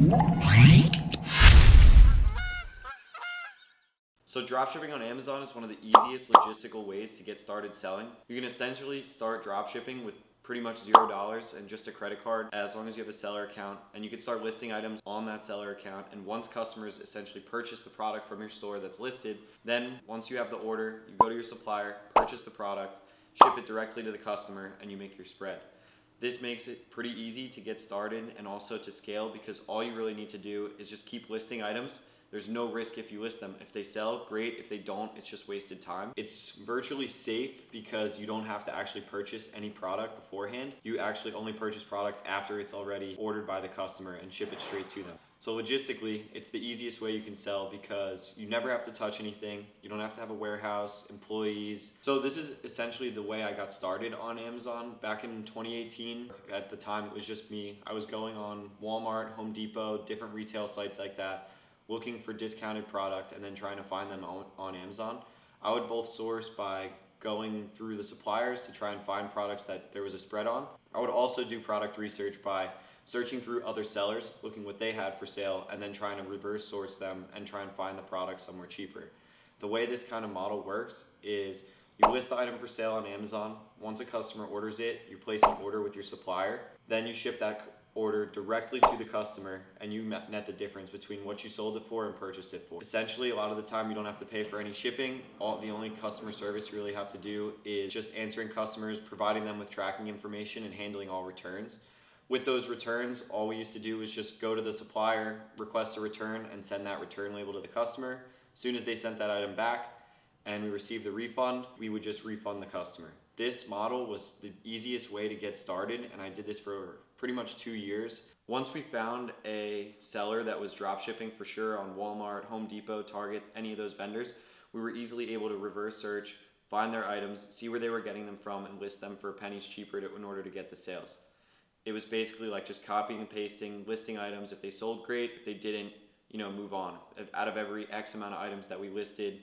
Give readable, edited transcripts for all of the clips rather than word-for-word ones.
So dropshipping on Amazon is one of the easiest logistical ways to get started selling. You can essentially start dropshipping with pretty much $0 and just a credit card as long as you have a seller account, and you can start listing items on that seller account. And once customers essentially purchase the product from your store that's listed, then once you have the order, you go to your supplier, purchase the product, ship it directly to the customer, and you make your spread. This makes it pretty easy to get started and also to scale, because all you really need to do is just keep listing items. There's no risk if you list them. If they sell, great. If they don't, it's just wasted time. It's virtually safe because you don't have to actually purchase any product beforehand. You actually only purchase product after it's already ordered by the customer and ship it straight to them. So logistically, it's the easiest way you can sell because you never have to touch anything. You don't have to have a warehouse, employees. So this is essentially the way I got started on Amazon back in 2018. At the time, it was just me. I was going on Walmart, Home Depot, different retail sites like that, looking for discounted product and then trying to find them on Amazon. I would both source by going through the suppliers to try and find products that there was a spread on. I would also do product research by searching through other sellers, looking what they had for sale, and then trying to reverse source them and try and find the product somewhere cheaper. The way this kind of model works is you list the item for sale on Amazon. Once a customer orders it, you place an order with your supplier. Then you ship that order directly to the customer, and you net the difference between what you sold it for and purchased it for. Essentially, a lot of the time you don't have to pay for any shipping. The only customer service you really have to do is just answering customers, providing them with tracking information, and handling all returns. With those returns, all we used to do was just go to the supplier, request a return, and send that return label to the customer. As soon as they sent that item back and we received the refund, we would just refund the customer. This model was the easiest way to get started, and I did this for pretty much 2 years. Once we found a seller that was dropshipping for sure on Walmart, Home Depot, Target, any of those vendors, we were easily able to reverse search, find their items, see where they were getting them from, and list them for pennies cheaper in order to get the sales. It was basically like just copying and pasting, listing items. If they sold, great. If they didn't, move on. Out of every X amount of items that we listed,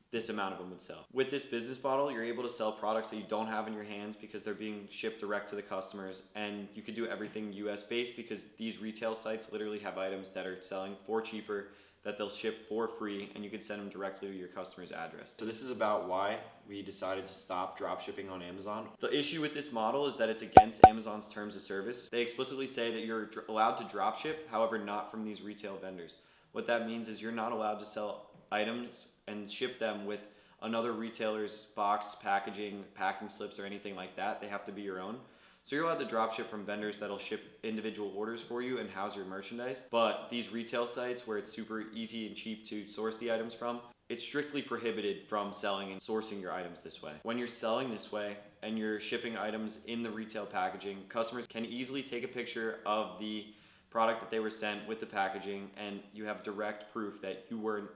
this amount of them would sell. With this business model, you're able to sell products that you don't have in your hands because they're being shipped direct to the customers, and you can do everything US based because these retail sites literally have items that are selling for cheaper that they'll ship for free, and you can send them directly to your customer's address. So this is about why we decided to stop dropshipping on Amazon. The issue with this model is that it's against Amazon's terms of service. They explicitly say that you're allowed to dropship, however, not from these retail vendors. What that means is you're not allowed to sell items and ship them with another retailer's box, packaging, packing slips, or anything like that. They have to be your own. So you're allowed to drop ship from vendors that'll ship individual orders for you and house your merchandise. But these retail sites where it's super easy and cheap to source the items from, it's strictly prohibited from selling and sourcing your items this way. When you're selling this way and you're shipping items in the retail packaging, customers can easily take a picture of the product that they were sent with the packaging, and you have direct proof that you were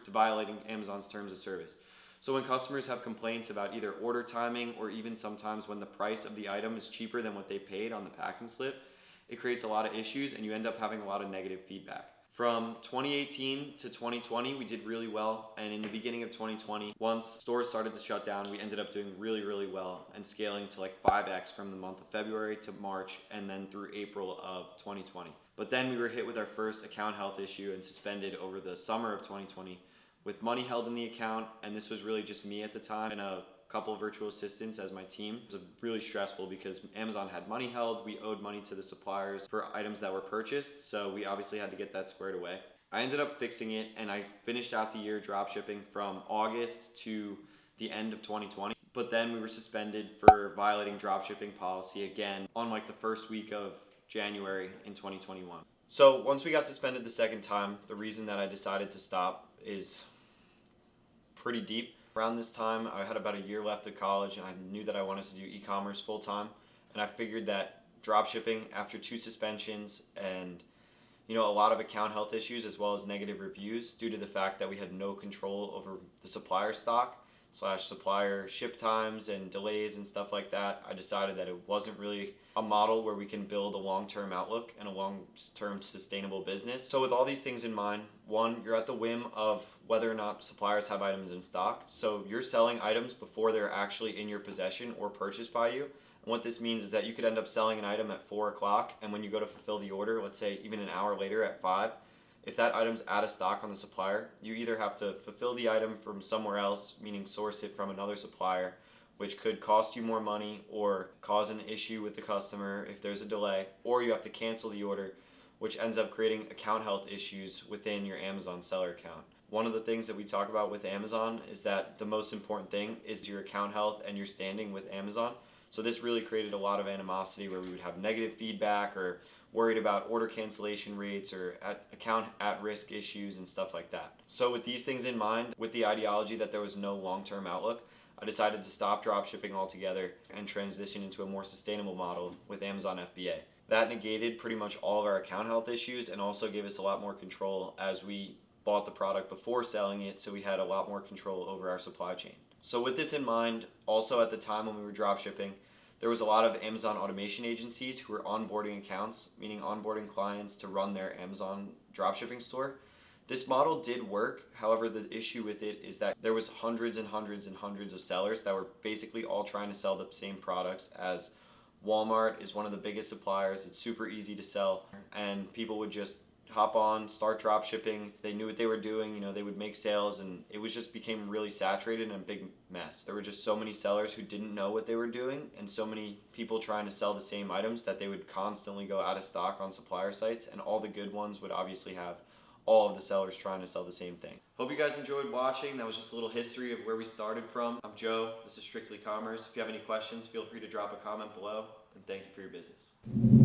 violating Amazon's terms of service. So when customers have complaints about either order timing or even sometimes when the price of the item is cheaper than what they paid on the packing slip, it creates a lot of issues and you end up having a lot of negative feedback. From 2018 to 2020, we did really well. And in the beginning of 2020, once stores started to shut down, we ended up doing really, really well and scaling to like 5x from the month of February to March and then through April of 2020. But then we were hit with our first account health issue and suspended over the summer of 2020 with money held in the account. And this was really just me at the time and a couple of virtual assistants as my team. It was really stressful because Amazon had money held. We owed money to the suppliers for items that were purchased. So we obviously had to get that squared away. I ended up fixing it and I finished out the year drop shipping from August to the end of 2020. But then we were suspended for violating drop shipping policy again on like the first week of January in 2021. So once we got suspended the second time, the reason that I decided to stop is pretty deep. Around this time, I had about a year left of college and I knew that I wanted to do e-commerce full time. And I figured that dropshipping after 2 suspensions and a lot of account health issues as well as negative reviews due to the fact that we had no control over the supplier stock / supplier ship times and delays and stuff like that, I decided that it wasn't really a model where we can build a long-term outlook and a long-term sustainable business. So with all these things in mind, one, you're at the whim of whether or not suppliers have items in stock. So you're selling items before they're actually in your possession or purchased by you. And what this means is that you could end up selling an item at 4 o'clock, and when you go to fulfill the order, let's say even an hour later at 5, if that item's out of stock on the supplier, you either have to fulfill the item from somewhere else, meaning source it from another supplier, which could cost you more money or cause an issue with the customer if there's a delay, or you have to cancel the order, which ends up creating account health issues within your Amazon seller account. One of the things that we talk about with Amazon is that the most important thing is your account health and your standing with Amazon. So this really created a lot of animosity where we would have negative feedback or worried about order cancellation rates or account at-risk issues and stuff like that. So with these things in mind, with the ideology that there was no long-term outlook, I decided to stop dropshipping altogether and transition into a more sustainable model with Amazon FBA. That negated pretty much all of our account health issues and also gave us a lot more control as we bought the product before selling it, so we had a lot more control over our supply chain. So with this in mind, also at the time when we were dropshipping, there was a lot of Amazon automation agencies who were onboarding accounts, meaning onboarding clients to run their Amazon dropshipping store. This model did work, however the issue with it is that there was hundreds and hundreds and hundreds of sellers that were basically all trying to sell the same products, as Walmart is one of the biggest suppliers. It's super easy to sell, and people would just hop on, start drop shipping. If they knew what they were doing, they would make sales, and it was just became really saturated and a big mess. There were just so many sellers who didn't know what they were doing, and so many people trying to sell the same items that they would constantly go out of stock on supplier sites, and all the good ones would obviously have all of the sellers trying to sell the same thing. Hope you guys enjoyed watching. That was just a little history of where we started from. I'm Joe. This is Strictly Commerce. If you have any questions, feel free to drop a comment below, and thank you for your business.